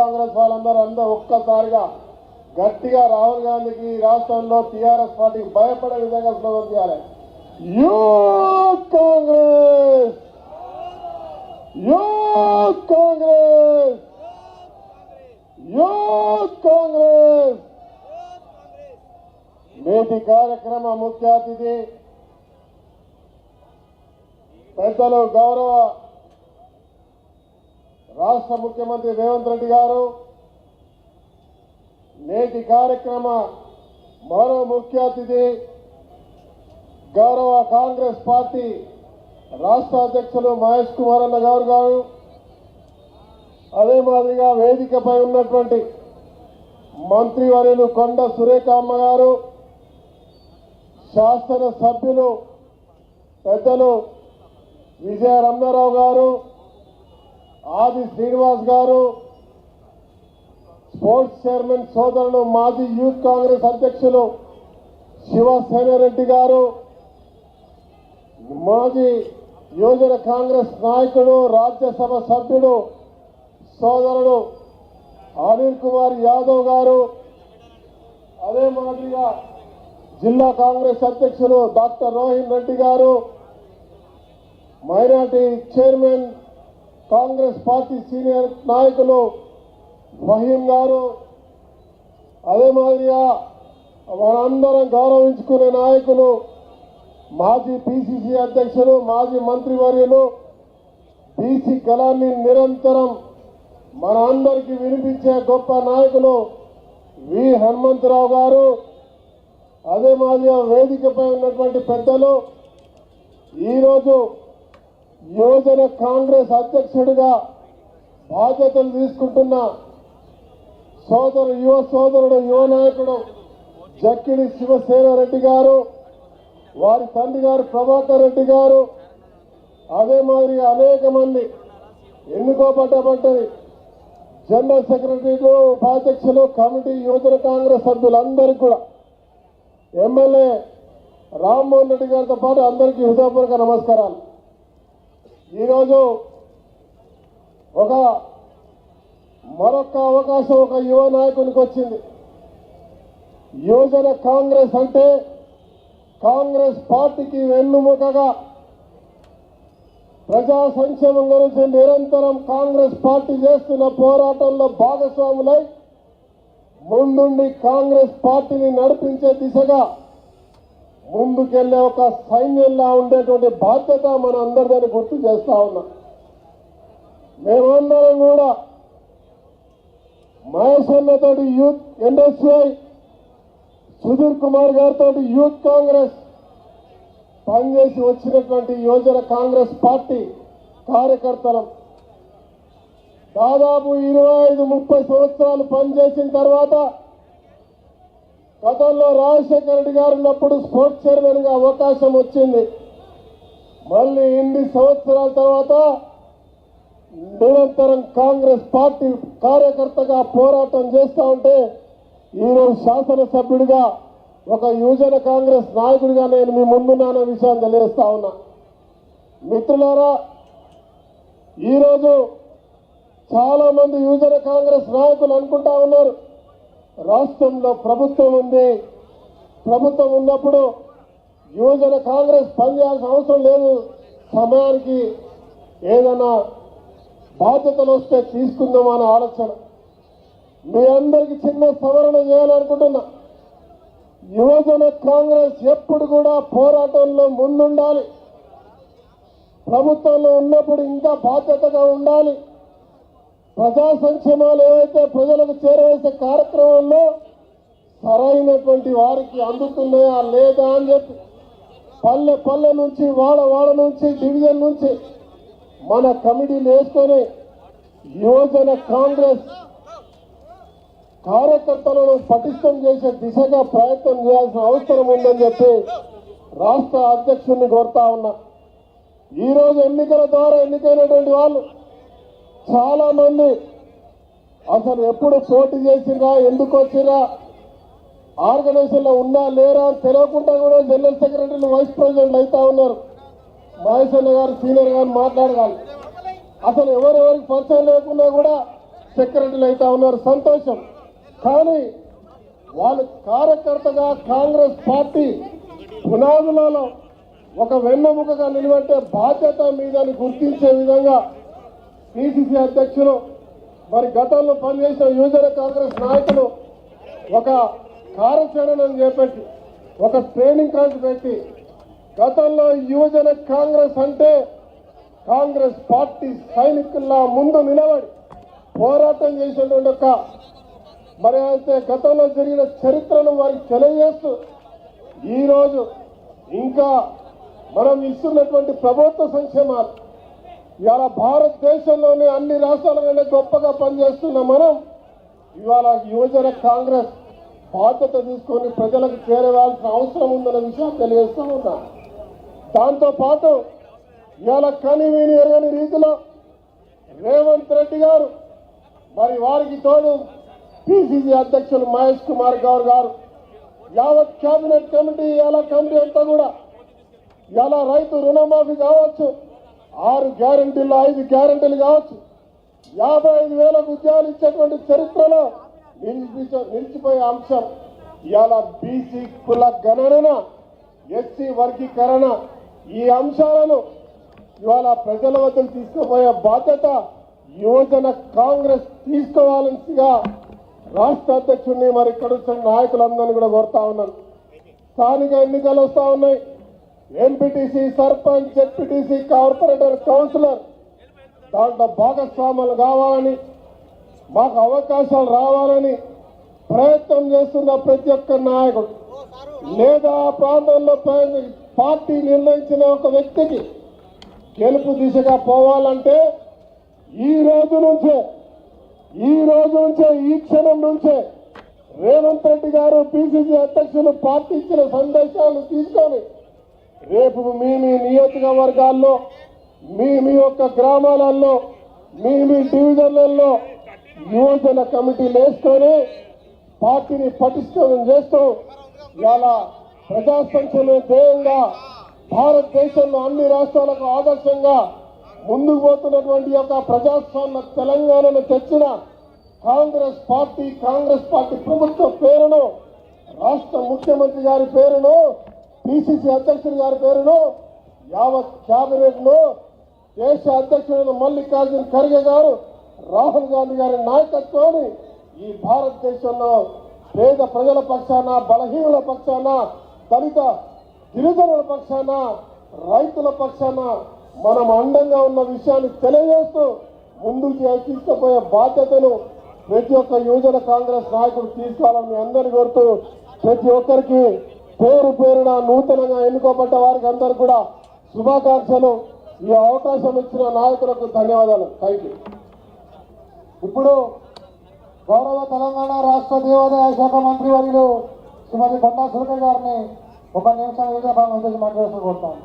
కాంగ్రెస్ వాళ్ళందరూ ఒక్కసారిగా గట్టిగా రాహుల్ గాంధీకి రాష్ట్రంలో టీఆర్ఎస్ పార్టీ భయపడే విధంగా స్లోగన్ చేయాలి. Youth Congress, youth Congress, youth Congress. నేటి కార్యక్రమ ముఖ్య అతిథి పెద్దలు గౌరవ రాష్ట్ర ముఖ్యమంత్రి రేవంత్ రెడ్డి గారు. నేటి కార్యక్రమ మరో ముఖ్య అతిథి గౌరవ కాంగ్రెస్ పార్టీ రాష్ట్ర అధ్యక్షులు మహేష్ కుమార్ అన్న గారు. అదే మాదిరిగా వేదికపై ఉన్నటువంటి మంత్రివర్యులు కొండ సురేఖమ్మ గారు, శాసన సభ్యులు పెద్దలు విజయ రమణారావు గారు, ఆది శ్రీనివాస్ గారు, స్పోర్ట్స్ చైర్మన్ సోదరులు మాజీ యూత్ కాంగ్రెస్ అధ్యక్షులు శివసేనారెడ్డి గారు, మాజీ యువజన కాంగ్రెస్ నాయకుడు రాజ్యసభ సభ్యుడు సోదరుడు అనిల్ కుమార్ యాదవ్ గారు, అదే మాదిరిగా జిల్లా కాంగ్రెస్ అధ్యక్షులు డాక్టర్ రోహిన్ రెడ్డి గారు, minority chairman Congress party senior నాయకులు ఫహీం గారు, అదే మాదిరిగా మనందరం గౌరవించుకునే నాయకులు మాజీ పిసిసి అధ్యక్షులు మాజీ మంత్రివర్యులు బీసీ కళాన్ని నిరంతరం మన అందరికీ వినిపించే గొప్ప నాయకులు వి హనుమంతరావు గారు, అదే మాదిరిగా వేదికపై ఉన్నటువంటి పెద్దలు ఈరోజు యువజన కాంగ్రెస్ అధ్యక్షుడిగా బాధ్యతలు తీసుకుంటున్న యువ సోదరుడు యువ నాయకుడు జక్కిడి శివసేనారెడ్డి గారు, వారి తండ్రి గారు ప్రభాకర్ రెడ్డి గారు, అదే మాదిరిగా అనేక మంది ఎన్నుకోబడ్డబడ్డది జనరల్ సెక్రటరీలు, ఉపాధ్యక్షులు, కమిటీ, యువజన కాంగ్రెస్ సభ్యులందరికీ కూడా ఎమ్మెల్యే రామ్మోహన్ రెడ్డి గారితో పాటు అందరికీ హృదయపూర్వక నమస్కారాలు. ఈరోజు మరొక అవకాశం ఒక యువ నాయకునికి వచ్చింది. యువజన కాంగ్రెస్ అంటే కాంగ్రెస్ పార్టీకి వెన్నుముకగా ప్రజా సంక్షేమం గురించి నిరంతరం కాంగ్రెస్ పార్టీ చేస్తున్న పోరాటంలో భాగస్వాములై ముందుండి కాంగ్రెస్ పార్టీని నడిపించే దిశగా ముందుకెళ్లే ఒక సైన్యంలా ఉండేటువంటి బాధ్యత మన అందరిదని గుర్తు చేస్తా ఉన్నాం. మేమందరం కూడా మహేష్ అన్నతోటి యూత్ ఎన్ఎస్ఐ, సుధీర్ కుమార్ గారితో యూత్ కాంగ్రెస్ పనిచేసి వచ్చినటువంటి యువజన కాంగ్రెస్ పార్టీ కార్యకర్తలం. దాదాపు 25-30 సంవత్సరాలు పనిచేసిన తర్వాత గతంలో రాజశేఖర రెడ్డి గారు ఉన్నప్పుడు స్పోర్ట్స్ చైర్మన్ గా అవకాశం వచ్చింది. మళ్ళీ ఇన్ని సంవత్సరాల తర్వాత నిరంతరం కాంగ్రెస్ పార్టీ కార్యకర్తగా పోరాటం చేస్తూ ఉంటే ఈరోజు శాసనసభ్యుడిగా ఒక యువజన కాంగ్రెస్ నాయకుడిగా నేను మీ ముందున్న విషయాన్ని తెలియజేస్తా ఉన్నా. మిత్రులారా, ఈరోజు చాలా మంది యువజన కాంగ్రెస్ నాయకులు అనుకుంటా ఉన్నారు రాష్ట్రంలో ప్రభుత్వం ఉంది, ప్రభుత్వం ఉన్నప్పుడు యువజన కాంగ్రెస్ పనిచేయాల్సిన అవసరం లేదు, సమయానికి ఏదైనా బాధ్యతలు వస్తే తీసుకుందామనే ఆలోచన. మీ అందరికీ చిన్న సవరణ చేయాలనుకుంటున్నా. యువజన కాంగ్రెస్ ఎప్పుడు కూడా పోరాటంలో ముందుండాలి, ప్రభుత్వంలో ఉన్నప్పుడు ఇంకా బాధ్యతగా ఉండాలి. ప్రజా సంక్షేమాలు ఏవైతే ప్రజలకు చేరవేసే కార్యక్రమంలో సరైనటువంటి వారికి అందుతున్నాయా లేదా అని చెప్పి పల్లె పల్లె నుంచి వాడ నుంచి డివిజన్ నుంచి మన కమిటీలు వేసుకొని యువజన కాంగ్రెస్ కార్యకర్తలను పటిష్టం చేసే దిశగా ప్రయత్నం చేయాల్సిన అవసరం ఉందని చెప్పి రాష్ట్ర అధ్యక్షుడిని కోరుతా ఉన్నా. ఈరోజు ఎన్నికల ద్వారా ఎన్నికైనటువంటి వాళ్ళు చాలా మంది అసలు ఎప్పుడు పోటీ చేసిరా, ఎందుకు వచ్చిరా, ఆర్గనైజేషన్ లో ఉన్నా లేరా అని తెలియకుండా కూడా జనరల్ సెక్రటరీలు, వైస్ ప్రెసిడెంట్ అవుతా ఉన్నారు. మహేష్ అన్న గారు సీనియర్ గారు మాట్లాడగాలి. అసలు ఎవరెవరికి పరిచయం లేకున్నా కూడా సెక్రటరీలు అయితే ఉన్నారు, సంతోషం. కానీ వాళ్ళు కార్యకర్తగా కాంగ్రెస్ పార్టీ పునాదులలో ఒక వెన్నెముకగా నిలబెట్టే బాధ్యత మీదని గుర్తించే విధంగా పిసిసి అధ్యక్షులు, మరి గతంలో పనిచేసిన యువజన కాంగ్రెస్ నాయకులు ఒక కార్యాచరణను చేపట్టి ఒక ట్రైనింగ్ క్లాస్ పెట్టి, గతంలో యువజన కాంగ్రెస్ అంటే కాంగ్రెస్ పార్టీ సైనికుల్లా ముందు నిలబడి పోరాటం చేసినటువంటి ఒక మరి అయితే గతంలో జరిగిన చరిత్రను వారికి తెలియజేస్తూ ఈరోజు ఇంకా మనం ఇస్తున్నటువంటి ప్రభుత్వ సంక్షేమాలు ఇవాళ భారతదేశంలోని అన్ని రాష్ట్రాల కంటే గొప్పగా పనిచేస్తున్న మనం ఇవాళ యువజన కాంగ్రెస్ బాధ్యత తీసుకొని ప్రజలకు చేరవలసిన అవసరం ఉందన్న విషయం తెలియజేస్తూ ఉన్నా. దాంతోపాటు ఇవాళ కనివిని ఎరగని రీతిలో రేవంత్ రెడ్డి గారు మరి వారికి తోడు పిసిసి అధ్యక్షులు మహేష్ కుమార్ గౌడ్ గారు యావత్ కేబినెట్ కమిటీ ఇలా కమిటీ అంతా కూడా ఇలా రైతు రుణమాఫీ కావచ్చు, 6 గ్యారెంటీలు 5 గ్యారెంటీలు కావచ్చు, 55,000 ఉద్యోగాలు ఇచ్చేటువంటి చరిత్రలో నిలిచిపోయే అంశం ఇవాళ బీసీ కుల గణన, ఎస్సీ వర్గీకరణ, ఈ అంశాలను ఇవాళ ప్రజల వద్ద తీసుకుపోయే బాధ్యత యువజన కాంగ్రెస్ తీసుకోవాల్సిగా రాష్ట్ర అధ్యక్షుడిని మరి ఇక్కడ వచ్చిన నాయకులందరినీ కూడా కోరుతా ఉన్నాను. స్థానిక ఎన్నికలు వస్తా ఉన్నాయి. MPTC, sarpanch, ZPTC, corporator, councillor దాంట్లో భాగస్వాములు కావాలని, మాకు అవకాశాలు రావాలని ప్రయత్నం చేస్తున్న ప్రతి ఒక్క నాయకుడు లేదా ఆ ప్రాంతంలో పార్టీ నిర్ణయించిన ఒక వ్యక్తికి గెలుపు దిశగా పోవాలంటే ఈ రోజు నుంచే ఈ క్షణం నుంచే రేవంత్ రెడ్డి గారు పిసిసి అధ్యక్షులు పార్టీ ఇచ్చిన సందేశాలను తీసుకొని రేపు మీ నియోజకవర్గాల్లో మీ యొక్క గ్రామాలలో మీ డివిజన్లలో యువజన కమిటీలు వేసుకొని పార్టీని పటిష్టం చేస్తూ ఇలా ప్రజా సంక్షేమ ధ్యేయంగా భారతదేశంలో అన్ని రాష్ట్రాలకు ఆదర్శంగా ముందుకు పోతున్నటువంటి యొక్క ప్రజాస్వామ్య తెలంగాణను తెచ్చిన కాంగ్రెస్ పార్టీ ప్రభుత్వ పేరును, రాష్ట్ర ముఖ్యమంత్రి గారి పేరును, పిసిసి అధ్యక్షుడి గారి పేరును, యావత్ క్యాబినెట్ ను, దేశ అధ్యక్షుడు మల్లికార్జున ఖర్గే గారు, రాహుల్ గాంధీ గారి నాయకత్వాన్ని ఈ భారతదేశంలో పేద ప్రజల పక్షాన, బలహీనుల పక్షాన, దళిత గిరిజనుల పక్షాన, రైతుల పక్షాన మనం అండంగా ఉన్న విషయాన్ని తెలియజేస్తూ ముందుకు తీసుకుపోయే బాధ్యతను ప్రతి ఒక్క యువజన కాంగ్రెస్ నాయకుడు తీసుకోవాలని మీ అందరినీ కోరుతూ ప్రతి ఒక్కరికి పేరు పేరున నూతనంగా ఎన్నుకోబడ్డ వారికి అందరికీ కూడా శుభాకాంక్షలు. ఈ అవకాశం ఇచ్చిన నాయకులకు ధన్యవాదాలు. Thank you. ఇప్పుడు గౌరవ తెలంగాణ రాష్ట్ర దేవాదాయ శాఖ మంత్రి వర్యులు శ్రీమతి బండా సురేఖ గారిని 1 నిమిషం మాట్లాడుతూ కోరుతాను.